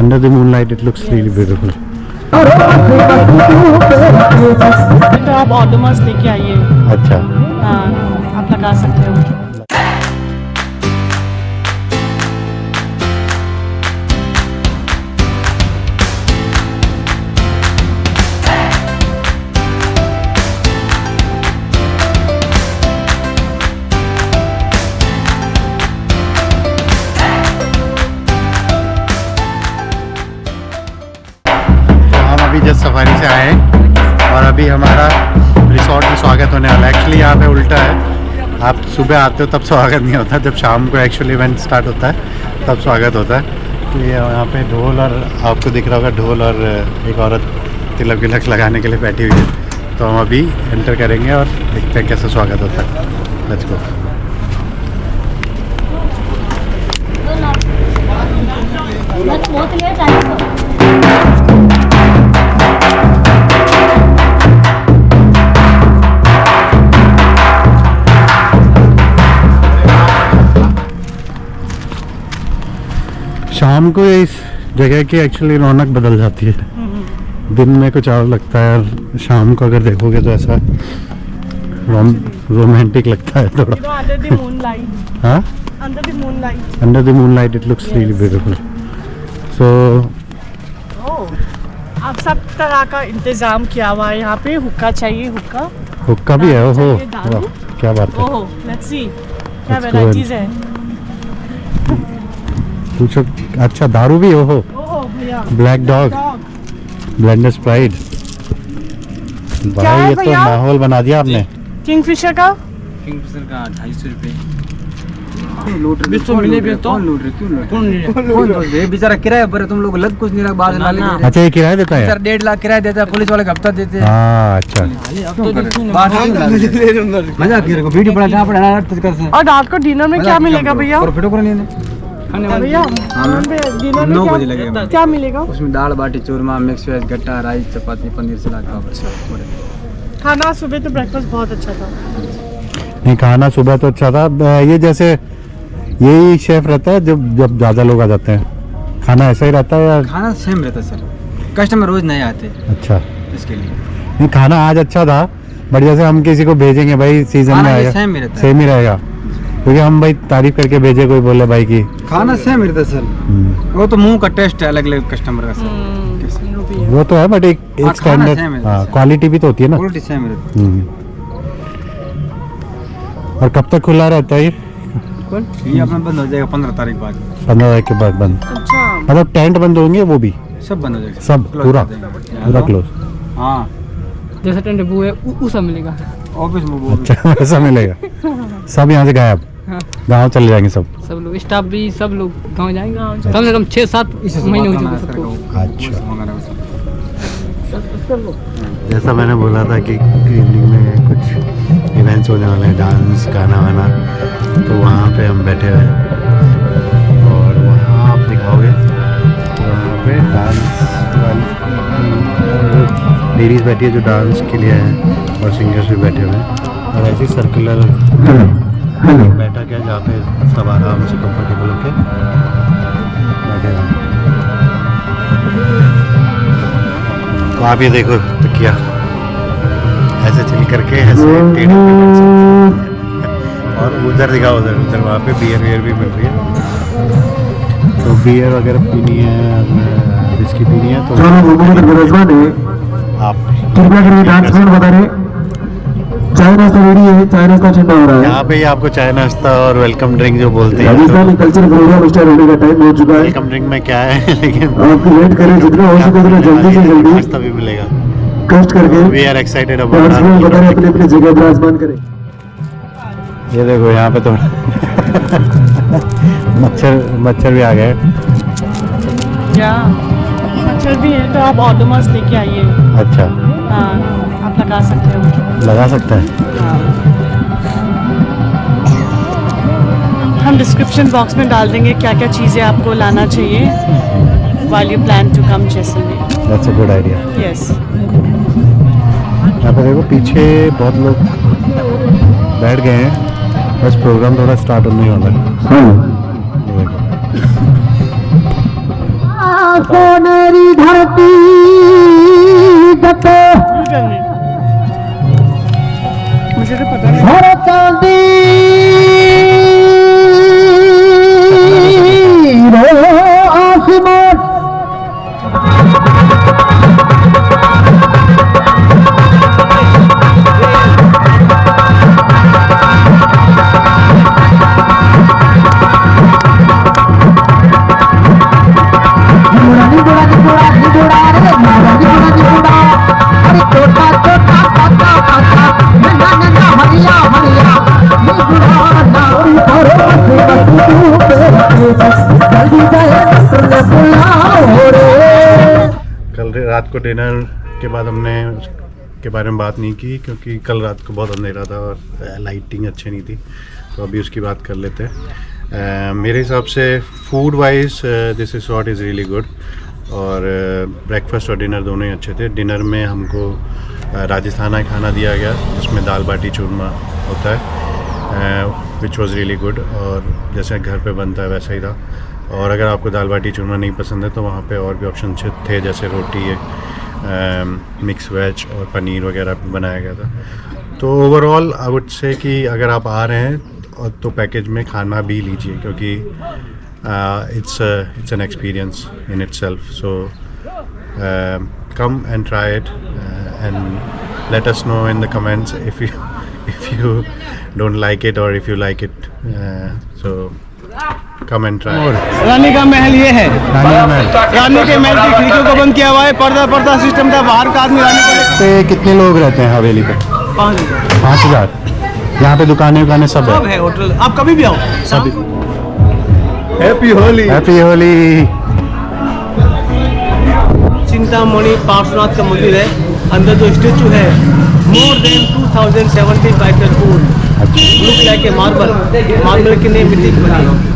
Under the moonlight, it looks really beautiful. तो आप ऑडोमस लेके आइए। अच्छा, हाँ, आप लगा सकते हो। अभी जस्ट सफारी से आए हैं और अभी हमारा रिसोर्ट में स्वागत होने वाला है। एक्चुअली यहाँ पे उल्टा है, आप सुबह आते हो तब स्वागत नहीं होता, जब शाम को एक्चुअली इवेंट स्टार्ट होता है तब स्वागत होता है। तो ये यहाँ पे ढोल और आपको दिख रहा होगा ढोल और एक औरत तिलक विलक लगाने के लिए बैठी हुई है। तो हम अभी एंटर करेंगे और देखते हैं कैसे स्वागत होता है। Let's go. शाम को इस जगह की एक्चुअली रौनक बदल जाती है। दिन में कुछ और लगता है और शाम को अगर देखोगे तो ऐसा रोमांटिक लगता है थोड़ा। Under the moonlight. हाँ, Under the moonlight. Under the moonlight it looks really beautiful. So आप सब तरह का इंतजाम किया हुआ है यहाँ पे। हुक्का चाहिए? हुक्का हुक्का भी है। ओहो, चाहिए, दारू? वाह, क्या बात है। ओहो, लेट्स सी क्या Let's go वैराइटीज है। पूछो। अच्छा, दारू भी। ओहो, ओहो भैया, ब्लैक डॉग, ब्लेंडर स्प्राइट। क्या है ये तो भैया? माहौल बना दिया आपने। किंगफिशर का किंगफिशर का 250 रुपए। बेचारा किराया पर तुम लोग लग कुछ नहीं रहा बाद में। अच्छा, ये किराया देता है। 1.5 लाख किराया देता है, पुलिस वाले हफ्ता देते हैं। हाँ, अच्छा। मजाक कर वीडियो बना जहाँ पर और रात को डिनर में क्या मिलेगा भैया? फोटो कर लेने भैया डिनर में 9 बजे लगेगा। क्या मिलेगा? उसमें दाल बाटी चूरमा मिक्स वेज गट्टा राइस चपाती पनीर सलाद खाना सुबह तो ब्रेकफास्ट बहुत अच्छा था। नहीं, खाना सुबह तो अच्छा था। ये जैसे यही शेफ रहता है जब जब ज़्यादा लोग आ जाते हैं, खाना ऐसा ही रहता है या? खाना सेम रहता है सर, कस्टमर रोज नए आते हैं अच्छा, इसके लिए। नहीं खाना आज अच्छा था, बट जैसे हम किसी को भेजेंगे भाई सीजन में आएगा सेम ही रहता है। सेम ही रहेगा, क्योंकि हम भाई तारीफ करके भेजे, कोई बोले भाई की खाना सेम ही रहता है सर। वो तो मुंह का टेस्ट है अलग अलग कस्टमर का सर। वो तो है, बट एक हाँ, खाना स्टैंडर्ड same है। क्वालिटी भी तो होती है ना। क्वालिटी सेम रहता है। और कब तक खुला रहता है ये? ये अपना बंद हो जाएगा 15 तारीख बाद। 15 तारीख के बाद बंद। अच्छा, मतलब टेंट बंद होंगे वो भी? सब बंद हो जाएगा, सब close पूरा कर देंगे। पूरा क्लोज। हाँ, जैसा टेंट वो है वो सब मिलेगा। ऑफिस में वो अच्छा, वैसा मिलेगा। सब यहाँ से गायब, हाँ। गाँव चले जाएंगे सब। सब लोग स्टाफ भी सब लोग गाँव जाएंगे। कम से कम 6-7 महीने हो चुके सबको। अच्छा, जैसा मैंने बोला था कि इवनिंग में कुछ इवेंट्स होने वाले हैं, डांस गाना वाना, तो वहाँ पे हम बैठे हुए हैं और वहाँ आप दिखाओगे तो वहाँ पे डांस लेडीज़ बैठी है जो डांस के लिए हैं और सिंगर्स भी बैठे हुए हैं। और ऐसी सर्कुलर बैठक है जहाँ पे सब आराम से कंफर्टेबल होके बैठे हुए हैं। तो आप ये देखो तकिया ऐसे चिल करके ऐसे टेढ़े और उधर दिखाओ, उधर उधर वहाँ पे बियर भी मिल रही है। तो बियर वगैरह पीनी है, विस्की पीनी है तो आप चाय नाश्ता रेडी है, चाय नाश्ता ठंडा हो रहा है। यहाँ पे ही आपको चाय नाश्ता और वेलकम ड्रिंक जो बोलते हैं, राजस्थानी कल्चर प्रोग्राम स्टार्ट होने का टाइम हो चुका है। वेलकम ड्रिंक में क्या है लेकिन आपकी वेट करें, जितना हो सके उतना जल्दी से जल्दी नाश्ता भी मिलेगा। कष्ट करके वी आर एक्साइटेड ट्रांसपोर्ट बताएं, अपने अपने जगह विराजमान करें। ये देखो यहाँ पे तो मच्छर भी आ गए। क्या मच्छर भी है? तो आप ऑडोमस लेके आइए। अच्छा, हाँ, आप लगा सकते हो। लगा सकता है। हम डिस्क्रिप्शन बॉक्स में डाल देंगे क्या क्या चीज़ें आपको लाना चाहिए while you plan to come Jaisalmer. That's a good idea. Yes, यहाँ पे देखो पीछे बहुत लोग बैठ गए हैं, बस प्रोग्राम थोड़ा स्टार्ट होने ही वाला है। ये देखो सोनेरी धरती जते मुझे तो पता नहीं। हर चांदी रो आसमान कल रात को डिनर के बाद हमने उसके बारे में बात नहीं की क्योंकि कल रात को बहुत अंधेरा था और लाइटिंग अच्छी नहीं थी, तो अभी उसकी बात कर लेते हैं। मेरे हिसाब से food wise this resort is really good और ब्रेकफास्ट और डिनर दोनों ही अच्छे थे। डिनर में हमको राजस्थानी खाना दिया गया जिसमें दाल बाटी चूरमा होता है, विच वॉज़ रियली गुड, और जैसे घर पे बनता है वैसा ही था। और अगर आपको दाल बाटी चूरमा नहीं पसंद है तो वहाँ पे और भी ऑप्शन थे, जैसे रोटी है, मिक्स वेज और पनीर वगैरह बनाया गया था। तो ओवरऑल आई वुड से कि अगर आप आ रहे हैं तो पैकेज में खाना भी लीजिए क्योंकि it's an experience in itself. So come and try it and let us know in the comments if you don't like it or if you like it. So come and try it. रानी का महल ये है। रानी के महल की खिड़कियों को बंद किया हुआ है, पर्दा सिस्टम था, बाहर का आदमी रानी को पे कितने लोग रहते हैं हवेली पे? 5,000। यहाँ पे दुकानें सब सब है, होटल, आप कभी भी आओ। सभी। हैप्पी होली। हैप्पी होली। चिंतामणि पार्श्वनाथ का मंदिर है, अंदर जो स्टेचू है more than 2075 year old, look like a marble की नहीं मिट्टी की बनी है।